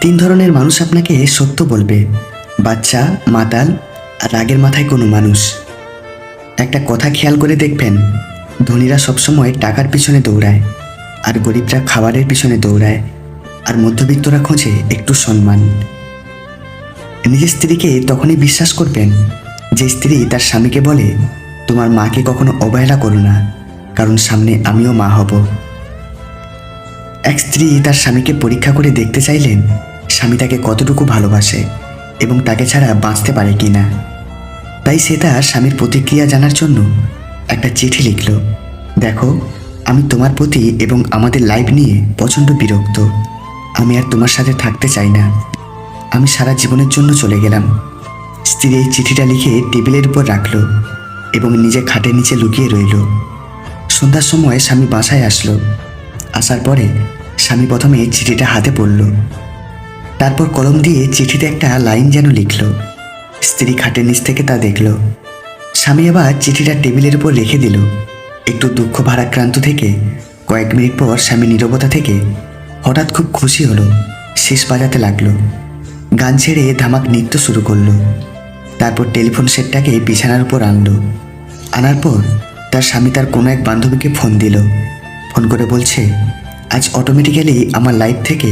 তিন ধরনের মানুষ আপনাকে সত্য বলবে: বাচ্চা, মাতাল আর রাগের মাথায় কোনো মানুষ। একটা কথা খেয়াল করে দেখবেন, ধনীরা সবসময় টাকার পিছনে দৌড়ায়, আর গরিবরা খাবারের পিছনে দৌড়ায়, আর মধ্যবিত্তরা খোঁজে একটু সম্মান। নিজের স্ত্রীকে তখনই বিশ্বাস করবেন যে স্ত্রী তার স্বামীকে বলে, তোমার মাকে কখনো অবহেলা করো না, কারণ সামনে আমিও মা হব। এক স্ত্রী তার স্বামীকে পরীক্ষা করে দেখতে চাইলেন স্বামী তাকে কতটুকু ভালোবাসে এবং তাকে ছাড়া বাঁচতে পারে কিনা। তাই সে তার স্বামীর প্রতিক্রিয়া জানার জন্য একটা চিঠি লিখল: দেখো, আমি তোমার প্রতি এবং আমাদের লাইফ নিয়ে প্রচণ্ড বিরক্ত। আমি আর তোমার সাথে থাকতে চাই না। আমি সারা জীবনের জন্য চলে গেলাম। স্ত্রী এই চিঠিটা লিখে টেবিলের উপর রাখল এবং নিজে খাটের নিচে লুকিয়ে রইল। সন্ধ্যার সময় স্বামী বাসায় আসলো। আসার পরে স্বামী প্রথমে চিঠিটা হাতে পড়ল, তারপর কলম দিয়ে চিঠিতে একটা লাইন যেন লিখল। স্ত্রী খাটের নিচ থেকে তা দেখল। স্বামী আবার চিঠিটা টেবিলের উপর রেখে দিল। একটু দুঃখ ভারাক্রান্ত থেকে কয়েক মিনিট পর স্বামী নীরবতা থেকে হঠাৎ খুব খুশি হলো। শেষ বাজাতে লাগলো, গান ছেড়ে ধামাক নৃত্য শুরু করলো। তারপর টেলিফোন সেটটাকে বিছানার উপর আনলো। আনার পর তার স্বামী তার কোনো এক বান্ধবীকে ফোন দিল। ফোন করে বলছে, আজ অটোমেটিক্যালি আমার লাইফ থেকে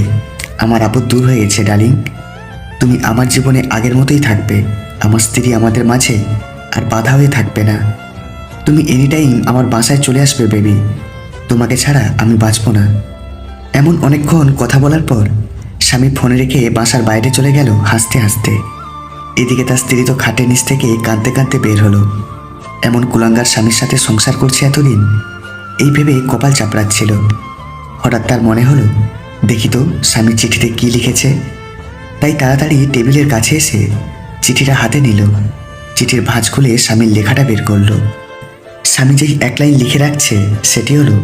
আমার আপদ দূর হয়ে গেছে ডার্লিং। তুমি আমার জীবনে আগের মতোই থাকবে। আমার স্ত্রী আমাদের মাঝে আর বাধা হয়ে থাকবে না। তুমি এনি টাইম আমার বাসায় চলে আসবে বেবি। তোমাকে ছাড়া আমি বাঁচব না। এমন অনেকক্ষণ কথা বলার পর স্বামী ফোনে রেখে বাসার বাইরে চলে গেল হাসতে হাসতে। এদিকে তার স্ত্রী তো খাটের নিচ থেকে কাঁদতে কাঁদতে বের হলো। এমন কুলাঙ্গার স্বামীর সাথে সংসার করছে এতদিন, এই ভেবে কপাল চাপড়াচ্ছিল। হঠাৎ তার মনে হলো, দেখি তো স্বামী চিঠিতে কি লিখেছে। তাই তাড়াতাড়ি টেবিলের কাছে এসে চিঠিটা হাতে নিল। চিঠির ভাঁজ খুলে স্বামীর লেখাটা বের করলো। স্বামী যেই এক লাইন লিখে রাখছে সেটি হলো,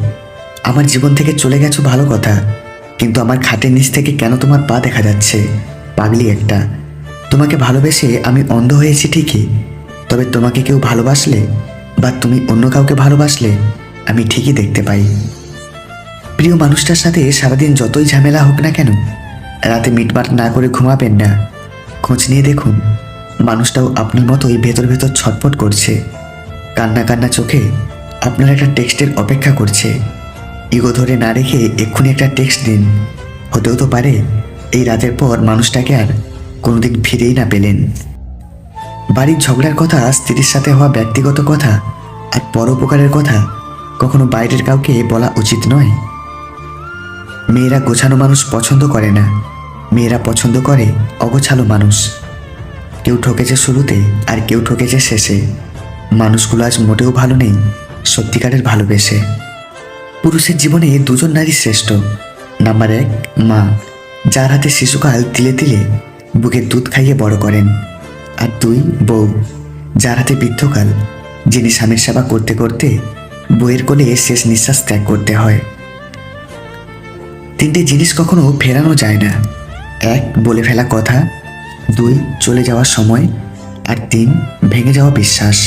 আমার জীবন থেকে চলে গেছো ভালো কথা, কিন্তু আমার খাটের নিচ থেকে কেন তোমার পা দেখা যাচ্ছে? পাগলি একটা। তোমাকে ভালোবেসে আমি অন্ধ হয়েছি ঠিকই, তবে তোমাকে কেউ ভালোবাসলে বা তুমি অন্য কাউকে ভালোবাসলে আমি ঠিকই দেখতে পাই। প্রিয় মানুষটার সাথে সারাদিন যতই ঝামেলা হোক না কেন, রাতে মিটমাট না করে ঘুমাবেন না। খোঁজ নিয়ে দেখুন, মানুষটাও আপনার মতোই ভেতর ভেতর ছটফট করছে। কান্না কান্না চোখে আপনার একটা টেক্সটের অপেক্ষা করছে। ইগো ধরে না রেখে এক্ষুনি একটা টেক্সট দিন। হতেও তো পারে এই রাতের পর মানুষটাকে আর কোনোদিন ফিরেই না পেলেন। বাড়ির ঝগড়ার কথা, স্ত্রীর সাথে হওয়া ব্যক্তিগত কথা আর পরোপকারের কথা কখনো বাইরের কাউকে বলা উচিত নয়। মেয়েরা গোছানো মানুষ পছন্দ করে না, মেয়েরা পছন্দ করে অগোছালো মানুষ। কেউ ঠকেছে শুরুতে আর কেউ ঠকেছে শেষে। মানুষগুলো আজ মোটেও ভালো নেই সত্যিকারের ভালোবেসে। পুরুষের জীবনে দুজন নারী শ্রেষ্ঠ। নাম্বার 1, মা, যার হাতে শিশুকাল তিলে তিলে বুকের দুধ খাইয়ে বড় করেন। আর 2, বউ, যার হাতে বৃদ্ধকাল, যিনি স্বামীর সেবা করতে করতে বইয়ের কোলে শেষ নিঃশ্বাস ত্যাগ করতে হয়। 3টে জিনিস কখনো ফেরানো যায় না। 1, বলে ফেলা কথা, 2, চলে যাওয়ার সময়, আর 3, ভেঙে যাওয়া বিশ্বাস।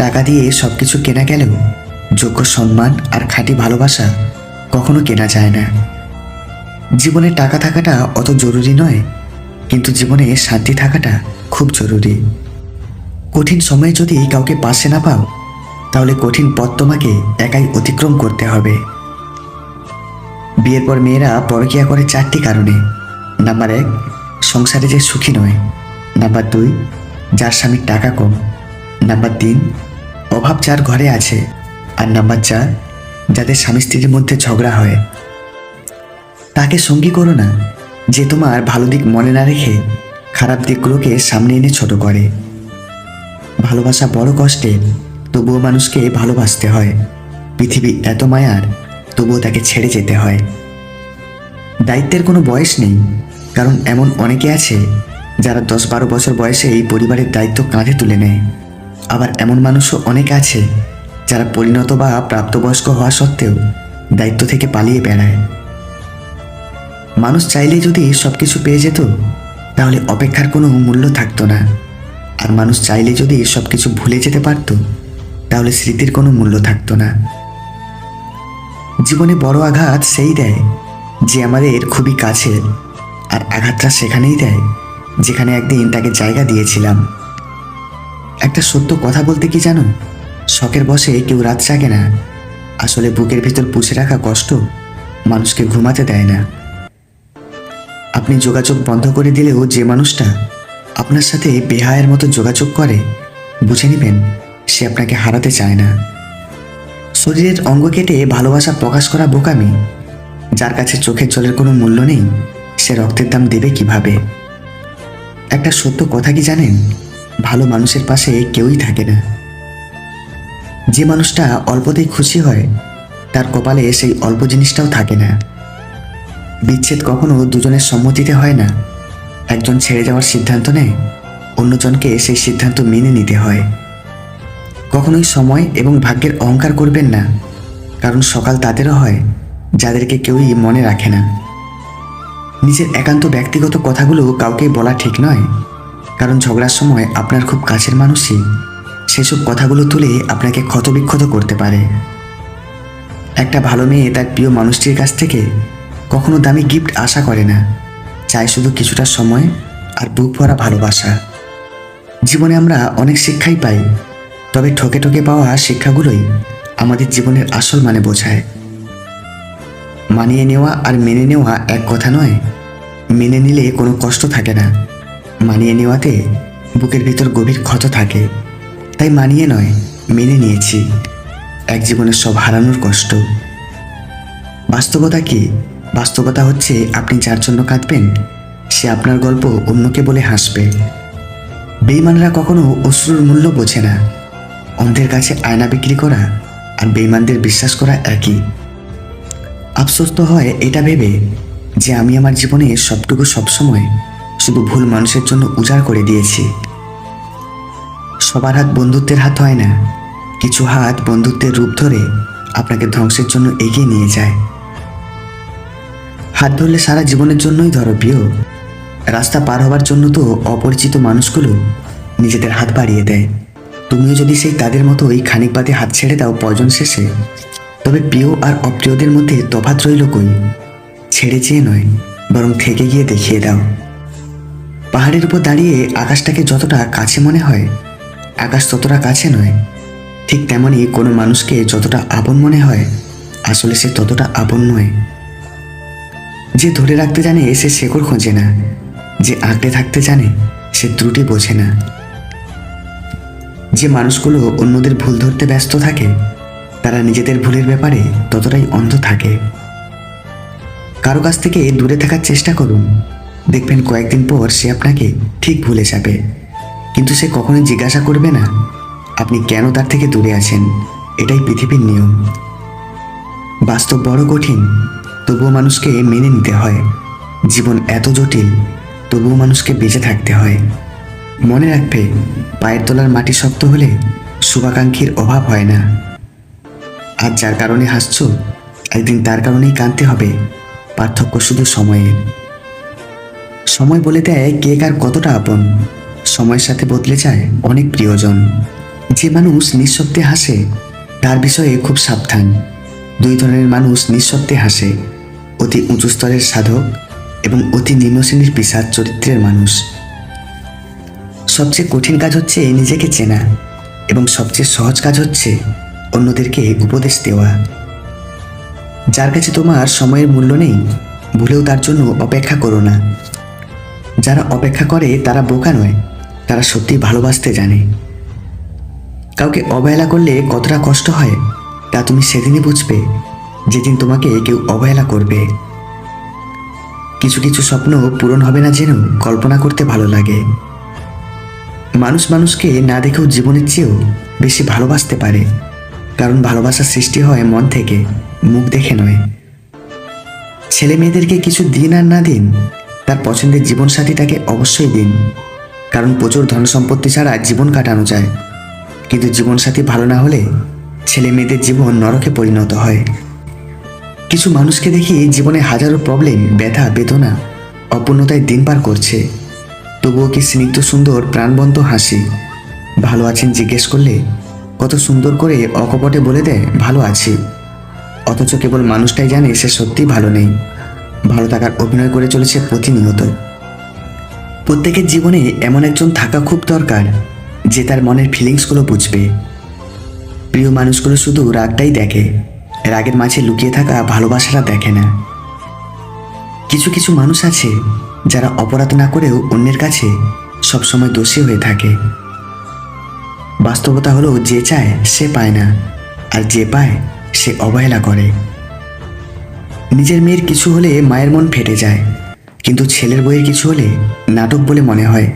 টাকা দিয়ে সব কিছু কেনা গেলেও যোগ্য সম্মান আর খাঁটি ভালোবাসা কখনো কেনা যায় না। জীবনে টাকা থাকাটা অত জরুরি নয়, কিন্তু জীবনে শান্তি থাকাটা খুব জরুরি। কঠিন সময়ে যদি কাউকে পাশে না পাও, তাহলে কঠিন পথ তোমাকে একাই অতিক্রম করতে হবে। বিয়ের পর মেয়েরা পরকীয়া করে 4টি কারণে। নাম্বার 1, সংসারে যে সুখী নয়। নাম্বার 2, যার স্বামীর টাকা কম। নাম্বার 3, অভাব যার ঘরে আছে। আর নাম্বার 4, যাদের স্বামী স্ত্রীর মধ্যে ঝগড়া হয়। তাকে সঙ্গী করো না যে তোমার ভালো দিক মনে না রেখে খারাপ দিকগুলোকে সামনে এনে ছোট করে। ভালোবাসা বড় কষ্টের, তবুও মানুষকে ভালোবাসতে হয়। পৃথিবী এত মায়ার, তবুও তাকে ছেড়ে যেতে হয়। দায়িত্বের কোনো বয়স নেই, কারণ এমন অনেকে আছে যারা 10-12 বছর বয়সে এই পরিবারের দায়িত্ব কাঁধে তুলে নেয়। আবার এমন মানুষও অনেক আছে যারা পরিণত বা প্রাপ্তবয়স্ক হওয়া সত্ত্বেও দায়িত্ব থেকে পালিয়ে বেড়ায়। মানুষ চাইলে যদি সব কিছু পেয়ে যেত, তাহলে অপেক্ষার কোনো মূল্য থাকতো না। আর মানুষ চাইলে যদি সব কিছু ভুলে যেতে পারত, তাহলে স্মৃতির কোনো মূল্য থাকতো না। জীবনে বড় আঘাত সেই দেয় যে আমাদের খুবই কাছের, আর আঘাতটা সেখানেই দেয় যেখানে একদিন তাকে জায়গা দিয়েছিলাম। একটা সত্য কথা বলতে কি জানো, শখের বশে কেউ রাত জাগে না। আসলে বুকের ভিতর পুষে রাখা কষ্ট মানুষকে ঘুমাতে দেয় না। আপনি যোগাযোগ বন্ধ করে দিলেও যে মানুষটা আপনার সাথে বেহায়ের মতো যোগাযোগ করে, বুঝে নেবেন সে আপনাকে হারাতে চায় না। শরীরের অঙ্গ কেটে ভালোবাসা প্রকাশ করা বোকামি। যার কাছে চোখের জলের কোনো মূল্য নেই, সে রক্তের দাম দেবে কিভাবে? একটা সত্য কথা কি জানেন, ভালো মানুষের পাশে কেউই থাকে না। যে মানুষটা অল্পতেই খুশি হয়, তার কপালে সেই অল্প জিনিসটাও থাকে না। বিচ্ছেদ কখনো দুজনের সম্মতিতে হয় না। একজন ছেড়ে যাওয়ার সিদ্ধান্ত নেয়, অন্যজনকে সেই সিদ্ধান্ত মেনে নিতে হয়। কখনোই সময় এবং ভাগ্যের অহংকার করবেন না, কারণ সকাল তাদেরও হয় যাদেরকে কেউই মনে রাখে না। নিজের একান্ত ব্যক্তিগত কথাগুলো কাউকে বলা ঠিক নয়, কারণ ঝগড়ার সময় আপনার খুব কাছের মানুষই সেসব কথাগুলো তুলে আপনাকে ক্ষতবিক্ষত করতে পারে। একটা ভালো মেয়ে তার প্রিয় মানুষটির কাছ থেকে কখনো দামি গিফট আশা করে না, চায় শুধু কিছুটা সময় আর বুক ভরা ভালোবাসা। জীবনে আমরা অনেক শিক্ষাই পাই, তবে ঠকে ঠকে পাওয়া শিক্ষাগুলোই আমাদের জীবনের আসল মানে বোঝায়। মানিয়ে নেওয়া আর মেনে নেওয়া এক কথা নয়। মেনে নিলে কোনো কষ্ট থাকে না, মানিয়ে নেওয়াতে বুকের ভিতর গভীর ক্ষত থাকে। তাই মানিয়ে নয়, মেনে নিয়েছি এক জীবনের সব হারানোর কষ্ট। বাস্তবতা কি? বাস্তবতা হচ্ছে আপনি যার জন্য কাঁদবেন, সে আপনার গল্প অন্যকে বলে হাসবে। বেঈমানরা কখনো অশ্রুর মূল্য বোঝে না। অন্ধের কাছে আয়না বিক্রি করা আর বেঈমানদের বিশ্বাস করা একই। আফসোস তো হয় এটা ভেবে যে আমি আমার জীবনে সবটুকু সবসময় শুধু ভুল মানুষের জন্য উজাড় করে দিয়েছি। সবার হাত বন্ধুত্বের হাত হয় না, কিছু হাত বন্ধুত্বের রূপ ধরে আপনাকে ধ্বংসের জন্য এগিয়ে নিয়ে যায়। হাত ধরলে সারা জীবনের জন্যই ধরো প্রিয়। রাস্তা পার হবার জন্য তো অপরিচিত মানুষগুলো নিজেদের হাত বাড়িয়ে দেয়। তুমিও যদি সেই তাদের মতো ওই খানিক বাদে হাত ছেড়ে দাও প্রয়োজন শেষে, তবে প্রিয় আর অপ্রিয়দের মধ্যে তফাৎ রইল কই? ছেড়ে চেয়ে নয়, বরং থেকে গিয়ে দেখিয়ে দাও। পাহাড়ের উপর দাঁড়িয়ে আকাশটাকে যতটা কাছে মনে হয়, আকাশ ততটা কাছে নয়। ঠিক তেমনই কোনো মানুষকে যতটা আপন মনে হয়, আসলে সে ততটা আপন নয়। যে ধরে রাখতে জানে সে শেকড় খোঁজে না, যে আঁকড়ে থাকতে জানে সে ত্রুটি বোঝে না। যে মানুষগুলো অন্যদের ভুল ধরতে ব্যস্ত থাকে, তারা নিজেদের ভুলের ব্যাপারে ততটাই অন্ধ থাকে। কারো কাছ থেকে দূরে থাকার চেষ্টা করুন, দেখবেন কয়েকদিন পর সে আপনাকে ঠিক ভুলে যাবে, কিন্তু সে কখনোই জিজ্ঞাসা করবে না আপনি কেন তার থেকে দূরে আছেন। এটাই পৃথিবীর নিয়ম। বাস্তব বড় কঠিন, তবুও মানুষকে মেনে নিতে হয়। জীবন এত জটিল, তবুও মানুষকে বেঁচে থাকতে হয়। মনে রাখবে, পায়ের তলার মাটি শক্ত হলে শুভাকাঙ্ক্ষীর অভাব হয় না। আজ যার কারণে হাসছো, একদিন তার কারণেই কাঁদতে হবে। পার্থক্য শুধু সময়ের। সময় বলে দেয় কে কার কতটা আপন। সময়ের সাথে বদলে যায় অনেক প্রিয়জন। যে মানুষ নিঃশব্দে হাসে, তার বিষয়ে খুব সাবধান। দুই ধরনের মানুষ নিঃশব্দে হাসে: অতি উঁচু স্তরের সাধক এবং অতি নিম্ন শ্রেণীর পিশাচ চরিত্রের মানুষ। সবচেয়ে কঠিন কাজ হচ্ছে নিজেকে চেনা, এবং সবচেয়ে সহজ কাজ হচ্ছে অন্যদেরকে উপদেশ দেওয়া। যার কাছে তোমার সময়ের মূল্য নেই, ভুলেও তার জন্য অপেক্ষা করো না। যারা অপেক্ষা করে তারা বোকা নয়, তারা সত্যি ভালোবাসতে জানে। কাউকে অবহেলা করলে কতটা কষ্ট হয় তা তুমি সেদিনই বুঝবে, যেদিন তোমাকে কেউ অবহেলা করবে। কিছু কিছু স্বপ্ন পূরণ হবে না জেনেও কল্পনা করতে ভালো লাগে। মানুষ মানুষকে না দেখেও জীবনের চেয়েও বেশি ভালোবাসতে পারে, কারণ ভালোবাসার সৃষ্টি হয় মন থেকে, মুখ দেখে নয়। ছেলে মেয়েদেরকে কিছু দিন আর না দিন, তার পছন্দের জীবনসাথীটাকে অবশ্যই দিন, কারণ প্রচুর ধন সম্পত্তি ছাড়া জীবন কাটানো যায়, কিন্তু জীবনসাথী ভালো না হলে ছেলে মেয়েদের জীবন নরকে পরিণত হয়। কিছু মানুষকে দেখি জীবনে হাজারো প্রবলেম, ব্যথা, বেদনা, অপূর্ণতায় দিন পার করছে, তবুও কি স্নিগ্ধ সুন্দর প্রাণবন্ত হাসি। ভালো আছেন জিজ্ঞেস করলে কত সুন্দর করে অকপটে বলে দেয় ভালো আছি, অথচ কেবল মানুষটাই জানে সে সত্যিই ভালো নেই। ভালো থাকার অভিনয় করে চলেছে প্রতিনিয়ত। প্রত্যেকের জীবনে এমন একজন থাকা খুব দরকার যে তার মনের ফিলিংসগুলো বুঝবে। প্রিয় মানুষগুলো শুধু রাগটাই দেখে, রাগের মাঝে লুকিয়ে থাকা ভালোবাসাটা দেখে না। কিছু কিছু মানুষ আছে যারা অপরাধ না করেও অন্যের কাছে সবসময় দোষী হয়ে থাকে। বাস্তবতা হলো যে চায় সে পায় না, আর যে পায় সে অবহেলা করে। নিজের মেয়ের কিছু হলে মায়ের মন ফেটে যায়, কিন্তু ছেলের বইয়ের কিছু হলে নাটক বলে মনে হয়।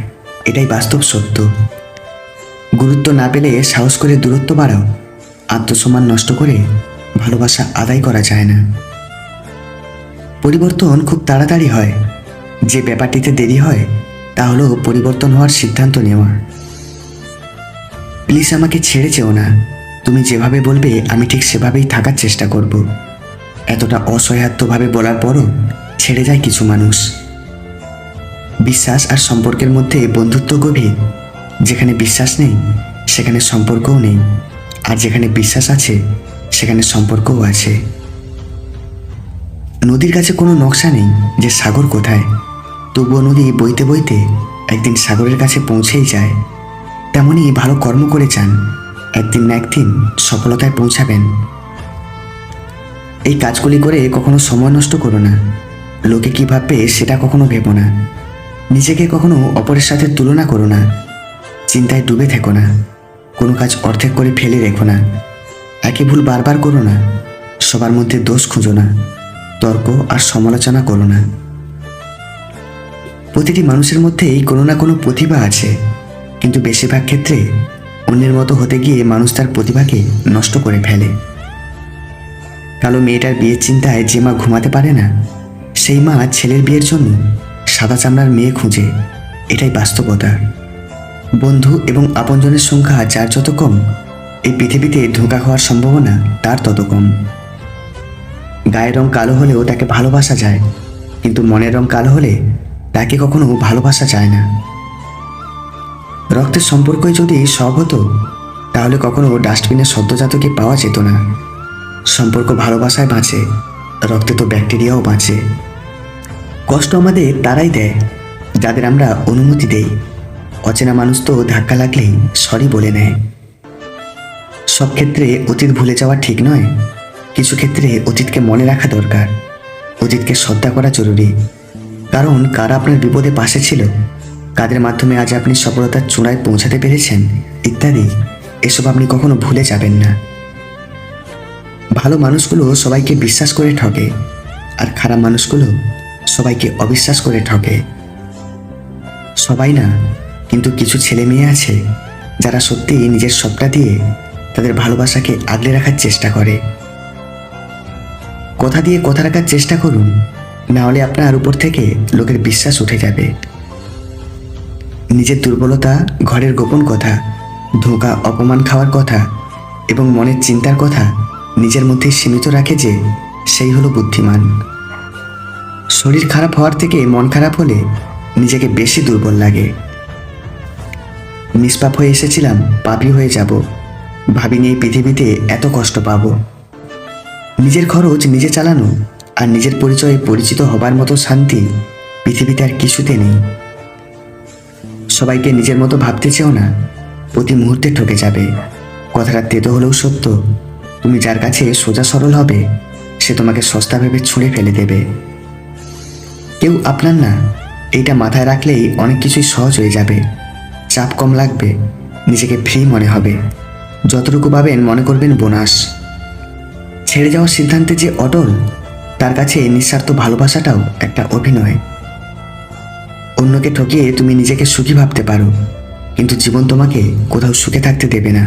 এটাই বাস্তব সত্য। গুরুত্ব না পেলে সাহস করে দূরত্ব বাড়াও, আত্মসম্মান নষ্ট করে ভালোবাসা আদায় করা যায় না। পরিবর্তন খুব তাড়াতাড়ি হয়, যে ব্যাপারটিতে দেরি হয় তা হলো পরিবর্তন হওয়ার সিদ্ধান্ত নেওয়া। প্লিজ আমাকে ছেড়ে যেও না, তুমি যেভাবে বলবে আমি ঠিক সেভাবেই থাকার চেষ্টা করব। এতটা অসহায়ত্বভাবে বলার পরও ছেড়ে যায় কিছু মানুষ। বিশ্বাস আর সম্পর্কের মধ্যে বন্ধুত্ব গভীর। যেখানে বিশ্বাস নেই সেখানে সম্পর্কও নেই, আর যেখানে বিশ্বাস আছে সেখানে সম্পর্কও আছে। নদীর কাছে কোনো নকশা নেই যে সাগর কোথায়, তবুও নদী বইতে বইতে একদিন সাগরের কাছে পৌঁছেই যায়। তেমনই ভালো কর্ম করে যান, একদিন না একদিন সফলতায় পৌঁছাবেন। এই কাজগুলি করে কখনো সময় নষ্ট করো না। লোকে কী ভাববে সেটা কখনো ভেবো না। নিজেকে কখনো অপরের সাথে তুলনা করো না। চিন্তায় ডুবে থেকো না। কোনো কাজ অর্ধেক করে ফেলে রেখো না। একই ভুল বারবার করো না। সবার মধ্যে দোষ খুঁজো না। তর্ক আর সমালোচনা করো না। প্রতিটি মানুষের মধ্যেই কোনো না কোনো প্রতিভা আছে, কিন্তু বেশিরভাগ ক্ষেত্রে অন্যের মতো হতে গিয়ে মানুষ তার প্রতিভাকে নষ্ট করে ফেলে। কালো মেয়েটার বিয়ের চিন্তায় যে মা ঘুমাতে পারে না, সেই মা ছেলের বিয়ের জন্য সাদা চামড়ার মেয়ে খুঁজে। এটাই বাস্তবতা। বন্ধু এবং আপনজনের সংখ্যা যার যত কম, এই পৃথিবীতে ধোঁকা খাওয়ার সম্ভাবনা তার তত কম। গায়ের রং কালো হলেও তাকে ভালোবাসা যায়, কিন্তু মনের রং কালো হলে তাকে কখনো ভালোবাসা যায় না। রক্তের সম্পর্কই যদি সব হতো, তাহলে কখনো ডাস্টবিনে সদ্যজাতকে পাওয়া যেত না। সম্পর্ক ভালোবাসায় বাঁচে, রক্তে তো ব্যাকটেরিয়াও বাঁচে। কষ্ট আমাদের তারাই দেয় যাদের আমরা অনুমতি দেই। অচেনা মানুষ তো ধাক্কা লাগলেই সরি বলে নেয়। সব ক্ষেত্রে অতীত ভুলে যাওয়া ঠিক নয়। কিছু ক্ষেত্রে অতীতকে মনে রাখা দরকার। অতীতকে শ্রদ্ধা করা জরুরি, কারণ কারা আপনার বিপদে পাশে ছিল, কাদের মাধ্যমে আজ আপনি সফলতার চূড়ায় পৌঁছাতে পেরেছেন ইত্যাদি, এসব আপনি কখনো ভুলে যাবেন না। ভালো মানুষগুলো সবাইকে বিশ্বাস করে ঠকে, আর খারাপ মানুষগুলো সবাইকে অবিশ্বাস করে ঠকে। সবাই না, কিন্তু কিছু ছেলে মেয়ে আছে যারা সত্যি নিজের সবটা দিয়ে তাদের ভালোবাসাকে আগলে রাখার চেষ্টা করে। কথা দিয়ে কথা রাখার চেষ্টা করুন, না হলে আপনার উপর থেকে লোকের বিশ্বাস উঠে যাবে। নিজের দুর্বলতা, ঘরের গোপন কথা, ধোঁকা অপমান খাওয়ার কথা এবং মনের চিন্তার কথা নিজের মধ্যে সীমিত রাখে যে, সেই হলো বুদ্ধিমান। শরীর খারাপ হওয়ার থেকে মন খারাপ হলে নিজেকে বেশি দুর্বল লাগে। নিষ্পাপ হয়ে এসেছিলাম, পাপী হয়ে যাব, ভাবিনি এই পৃথিবীতে এত কষ্ট পাবো। নিজের খরচ নিজে চালানো আর নিজের পরিচয়ে পরিচিত হবার মতো শান্তি পৃথিবীতে আর কিছুতে নেই। সবাইকে নিজের মতো ভাবতে চেও না, প্রতি মুহূর্তে ঠকে যাবে। কথাটা তেতো হলেও সত্য। তুমি যার কাছে সোজা সরল হবে, সে তোমাকে সস্তা ভেবে ছুঁড়ে ফেলে দেবে। কেউ আপনার না, এইটা মাথায় রাখলেই অনেক কিছুই সহজ হয়ে যাবে। চাপ কম লাগবে, নিজেকে ফ্রি মনে হবে। যতটুকু পাবেন মনে করবেন বোনাস। ছেড়ে যাওয়ার সিদ্ধান্তে যে অটল, তার কাছে নিঃস্বার্থ ভালোবাসাটাও একটা অভিনয়। অন্যকে ঠকিয়ে তুমি নিজেকে সুখী ভাবতে পারো, কিন্তু জীবন তোমাকে কোথাও সুখে থাকতে দেবে না।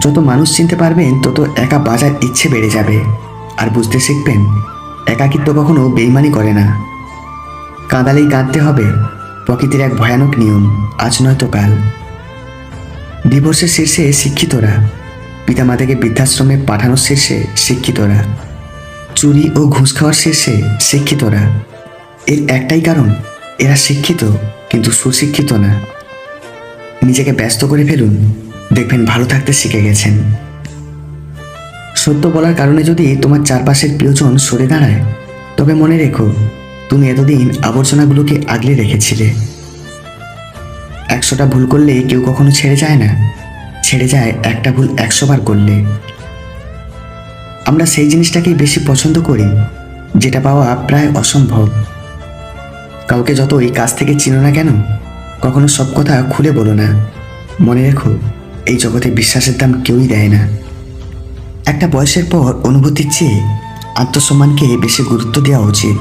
যত মানুষ চিনতে পারবেন তত একা বাঁচার ইচ্ছে বেড়ে যাবে, আর বুঝতে শিখবেন একাকিত্ব কখনো বেইমানি করে না। কাঁদালেই কাঁদতে হবে, প্রকৃতির এক ভয়ানক নিয়ম, আজ নয়তো কাল। ডিভোর্সের শীর্ষে শিক্ষিতরা, পিতামাতাকে বৃদ্ধাশ্রমে পাঠানোর শীর্ষে শিক্ষিতরা, চুরি ও ঘুষ খাওয়ার শীর্ষে শিক্ষিতরা। এর একটাই কারণ, এরা শিক্ষিত কিন্তু সুশিক্ষিত না। নিজেকে ব্যস্ত করে ফেলুন, দেখবেন ভালো থাকতে শিখে গেছেন। সত্য বলার কারণে যদি তোমার চারপাশের প্রিয়জন সরে দাঁড়ায়, তবে মনে রেখো, তুমি এতদিন আবর্জনাগুলোকে আগলে রেখেছিলে। 100টা ভুল করলে কেউ কখনো ছেড়ে যায় না, ছেড়ে যায় একটা ভুল 100 বার করলে। আমরা সেই জিনিসটাকেই বেশি পছন্দ করি যেটা পাওয়া প্রায় অসম্ভব। কাউকে যতই কাছ থেকে চিনো না কেন, কখনো সব কথা খুলে বলো না। মনে রেখো, এই জগতে বিশ্বাসের দাম কেউই দেয় না। একটা বয়সের পর অনুভূতির চেয়ে আত্মসম্মানকে বেশি গুরুত্ব দেওয়া উচিত।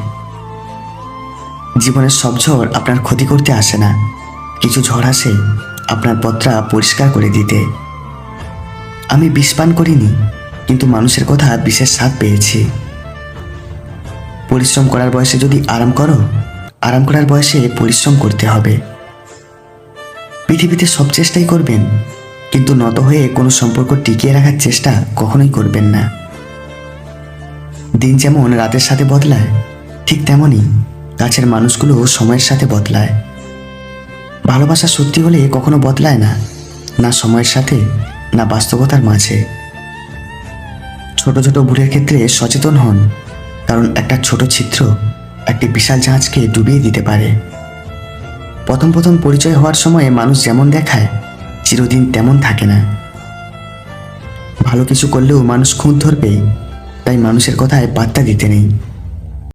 জীবনের সব ঝড় আপনার ক্ষতি করতে আসে না, কিছু ঝড় আসে আপনার পথটা পরিষ্কার করে দিতে। আমি বিষ পান করিনি, কিন্তু মানুষের কথা বিশেষ স্বাদ পেয়েছি। পরিশ্রম করার বয়সে যদি আরাম করো, আরাম করার বয়সে পরিশ্রম করতে হবে। পৃথিবীতে সব চেষ্টাই করবেন, কিন্তু নত হয়ে কোনো সম্পর্ক টিকিয়ে রাখার চেষ্টা কখনোই করবেন না। দিন যেমন রাতের সাথে বদলায়, ঠিক তেমনই কাছের মানুষগুলো সময়ের সাথে বদলায়। ভালোবাসা সত্যি হলে কখনো বদলায় না, না সময়ের সাথে, না বাস্তবতার মাঝে। ছোট ছোট ভুলের ক্ষেত্রে সচেতন হন, কারণ একটা ছোট ছিদ্র একটি বিশাল জাহাজকে ডুবিয়ে দিতে পারে। প্রথম প্রথম পরিচয় হওয়ার সময়ে মানুষ যেমন দেখায়, চিরদিন তেমন থাকে না। ভালো কিছু করলেও মানুষ খুঁত ধরবেই, তাই মানুষের কথায় পাত্তা দিতে নেই।